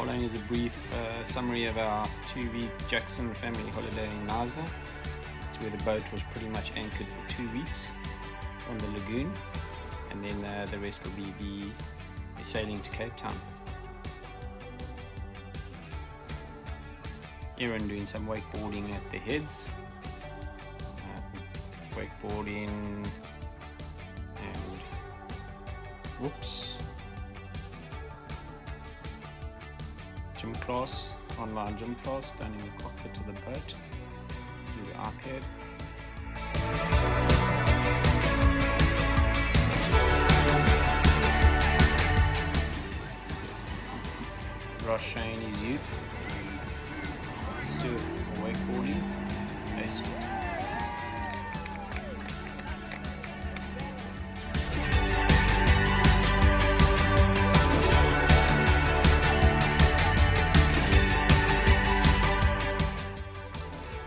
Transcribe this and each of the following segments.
Following is a brief summary of our 2-week Jackson family holiday in Knysna. It's where the boat was pretty much anchored for 2 weeks on the lagoon, and then the rest will be sailing to Cape Town. Aaron doing some wakeboarding at the heads, wakeboarding and gym class, online gym class done in the cockpit of the boat through the iPad. Ross showing his youth surf or wakeboarding based.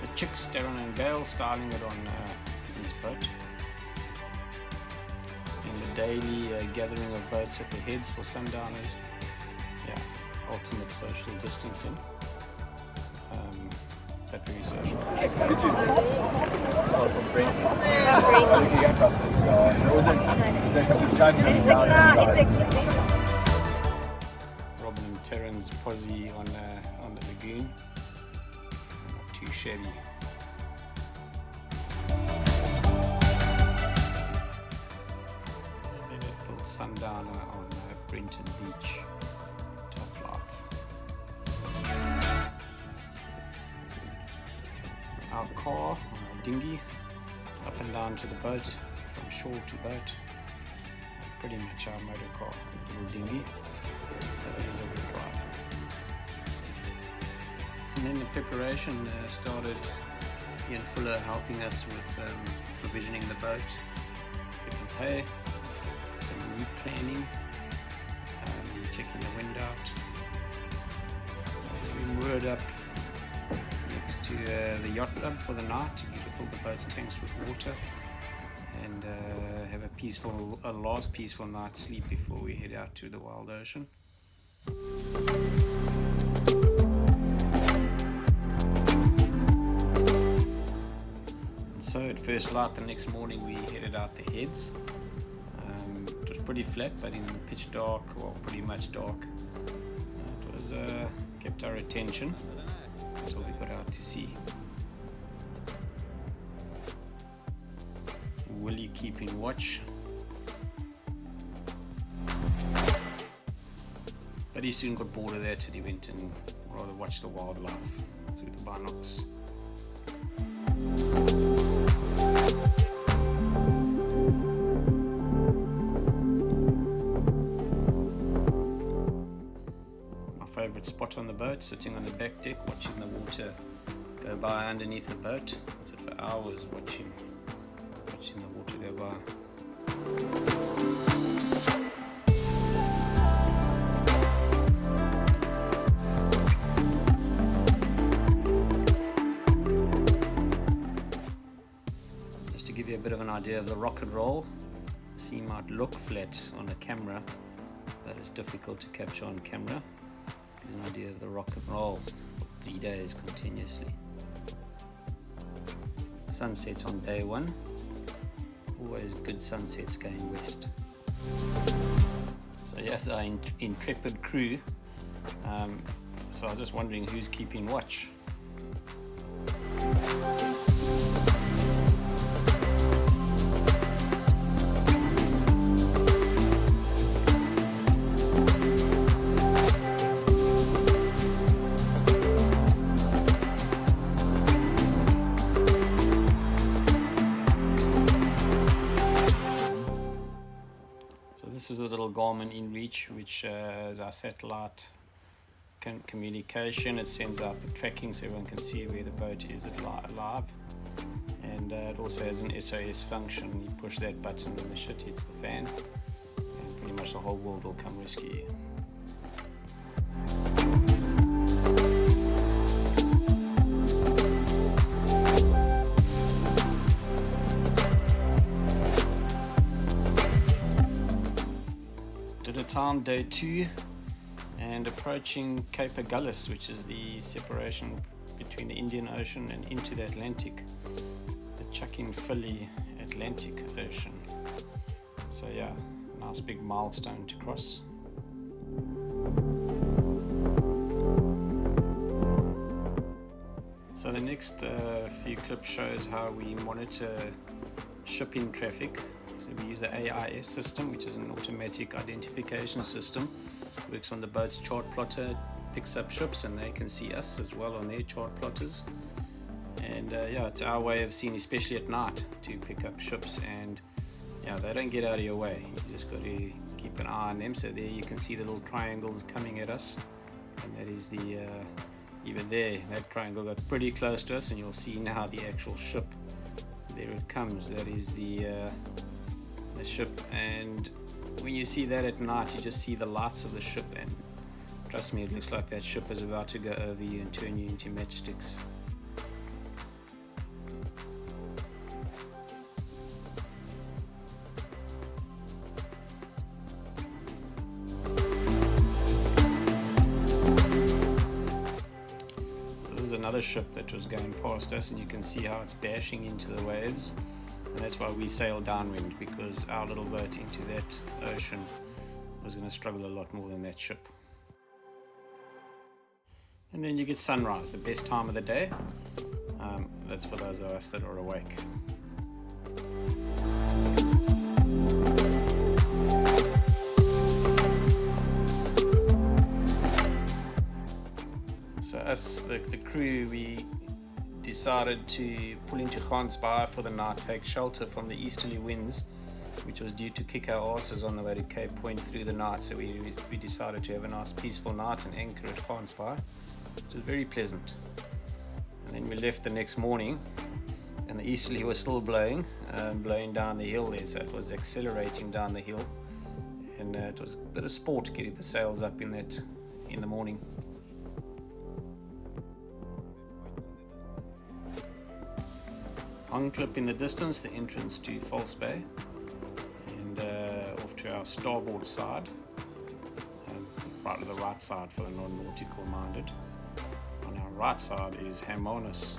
The chicks, Darren and Gail, styling it on his boat. And the daily gathering of boats at the heads for sundowners. Yeah, ultimate social distancing. But very social. Did you? Oh, from Brent. How did you get across this? Was it because it's sun coming down outside? Robin and Terran's posse on the lagoon. Not too shabby. A little sundowner on Brenton Beach. Tough life. Our car, our dinghy, up and down to the boat, from shore to boat. Pretty much our motor car, little dinghy. That is a good drive. And then the preparation started. Ian Fuller helping us with provisioning the boat, pick and pay, some route planning, checking the wind out. We moored up next to the yacht club for the night to fill the boat's tanks with water and have a last peaceful night's sleep before we head out to the wild ocean. And so at first light the next morning we headed out the heads. It was pretty flat, but in pitch dark, well, pretty much dark. It was kept our attention until we got out to sea. Willie keeping watch, but he soon got bored of that and he went and rather watched the wildlife through the binocs. Favorite spot on the boat, sitting on the back deck watching the water go by underneath the boat. I sit for hours watching the water go by. Just to give you a bit of an idea of the rock and roll, the sea might look flat on a camera, but it's difficult to capture on camera. An idea of the rock and roll for 3 days continuously. Sunset on day 1. Always good sunsets going west. So yes, our intrepid crew. So I was just wondering who's keeping watch. This is the little Garmin InReach, which is our satellite communication. It sends out the tracking so everyone can see where the boat is alive. And it also has an SOS function. You push that button and the shit hits the fan, and pretty much the whole world will come rescue you. Town day 2, and approaching Cape Agulhas, which is the separation between the Indian Ocean and into the Atlantic, the Chuck-in-Philly Atlantic Ocean. So yeah, nice big milestone to cross. So the next few clips shows how we monitor shipping traffic. So we use the AIS system, which is an automatic identification system. Works on the boat's chart plotter, picks up ships, and they can see us as well on their chart plotters. And yeah, it's our way of seeing, especially at night, to pick up ships. And yeah, they don't get out of your way. You just got to keep an eye on them. So there you can see the little triangles coming at us, and that is the even there, that triangle got pretty close to us, and you'll see now the actual ship. There it comes. That is the ship. And when you see that at night, you just see the lights of the ship, and trust me, it looks like that ship is about to go over you and turn you into matchsticks. Another ship that was going past us, and you can see how it's bashing into the waves, and that's why we sail downwind, because our little boat into that ocean was going to struggle a lot more than that ship. And then you get sunrise, the best time of the day. That's for those of us that are awake. So us, the crew, we decided to pull into Knysna for the night, take shelter from the easterly winds, which was due to kick our asses on the way to Cape Point through the night. So we decided to have a nice peaceful night and anchor at Knysna, which was very pleasant. And then we left the next morning, and the easterly was still blowing down the hill there, so it was accelerating down the hill, and it was a bit of sport getting the sails up in the morning. Clip in the distance, the entrance to False Bay, and off to our starboard side, right to the right side for the non-nautical minded. On our right side is Hermanus.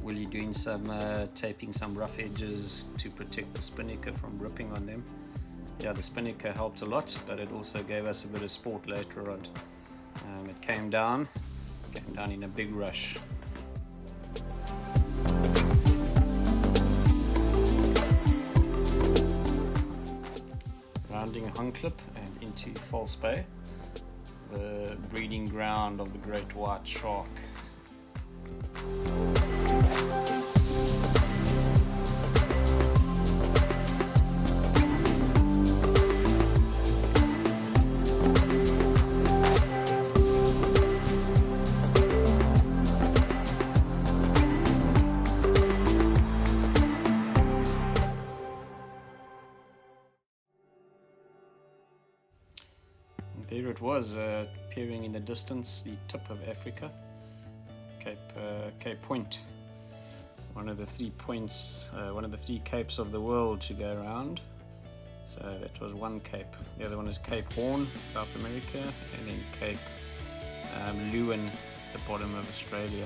Willie doing some taping some rough edges to protect the spinnaker from ripping on them. Yeah, the spinnaker helped a lot, but it also gave us a bit of sport later on. It came down in a big rush. Rounding Hunclip and into False Bay, the breeding ground of the great white shark. There it was, appearing in the distance, the tip of Africa, Cape Point, one of the 3 points, one of the 3 capes of the world to go around. So that was one cape. The other one is Cape Horn, South America, and then Cape Leeuwin, the bottom of Australia.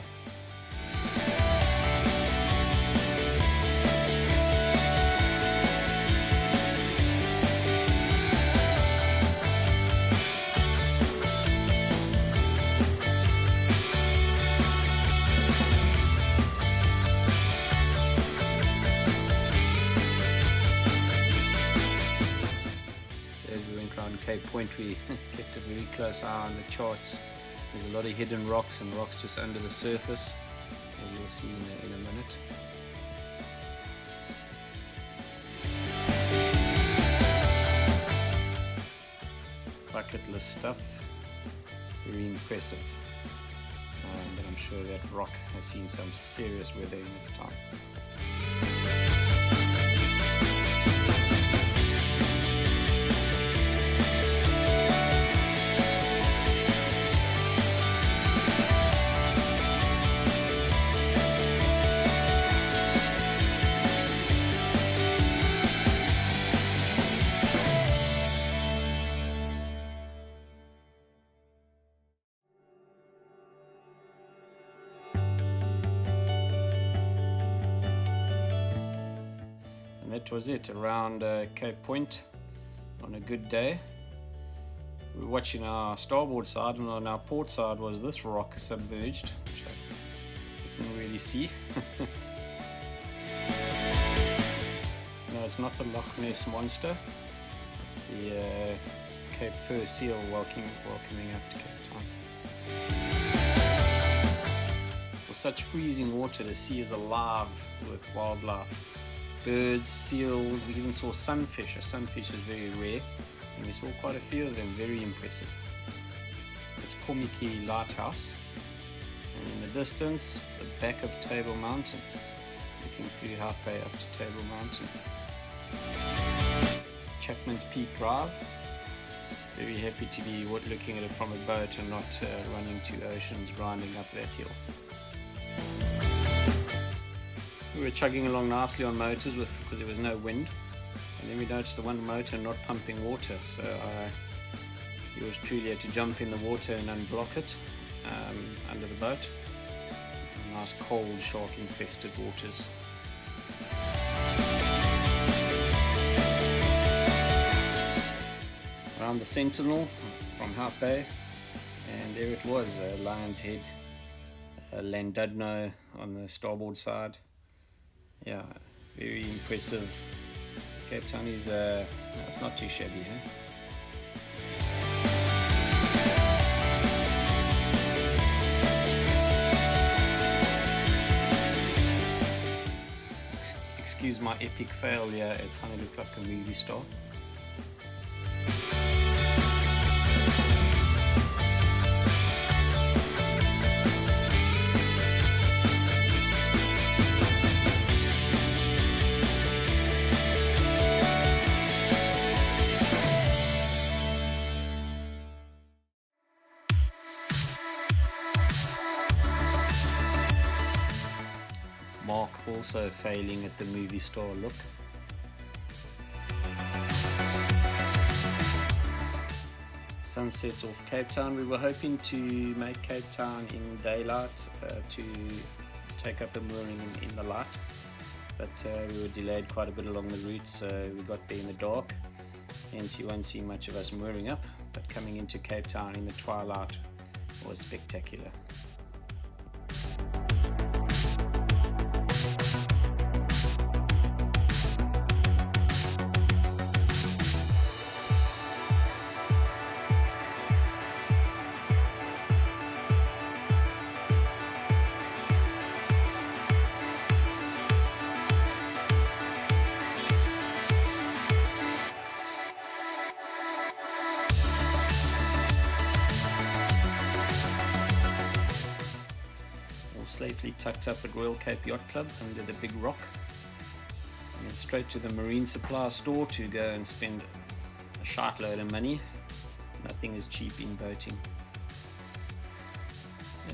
Cape Point, we kept a very close eye on the charts. There's a lot of hidden rocks and rocks just under the surface, as you'll see in a minute. Bucket list stuff, very impressive. But I'm sure that rock has seen some serious weather in its time. that was it around Cape Point on a good day. We were watching our starboard side, and on our port side was this rock submerged, which I couldn't really see. No, it's not the Loch Ness monster. It's the Cape Fur seal welcoming us to Cape Town. For such freezing water, the sea is alive with wildlife. Birds, seals, we even saw sunfish. A sunfish is very rare, and we saw quite a few of them, very impressive. It's Komiki Lighthouse, and in the distance, the back of Table Mountain, looking through Hout Bay up to Table Mountain. Chapman's Peak Drive, very happy to be looking at it from a boat and not running two oceans grinding up that hill. We were chugging along nicely on motors because there was no wind, and then we noticed the one motor not pumping water, so yours truly had to jump in the water and unblock it under the boat. Nice cold shark infested waters. Around the Sentinel from Hout Bay, and there it was, Lion's Head, Landudno on the starboard side. Yeah, very impressive. Cape Town is, no, it's not too shabby, huh? Excuse my epic failure, it kind of looked like a movie star. Mark also failing at the movie star look. Sunset off Cape Town. We were hoping to make Cape Town in daylight to take up a mooring in the light, but we were delayed quite a bit along the route, so we got there in the dark, hence you won't see much of us mooring up, but coming into Cape Town in the twilight was spectacular. Safely tucked up at Royal Cape Yacht Club under the big rock, and then straight to the marine supply store to go and spend a shitload of money. Nothing is cheap in boating.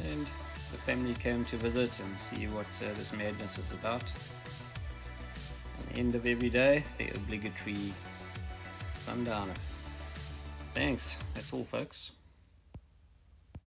And the family came to visit and see what this madness is about. At the end of every day, the obligatory sundowner. Thanks, that's all folks.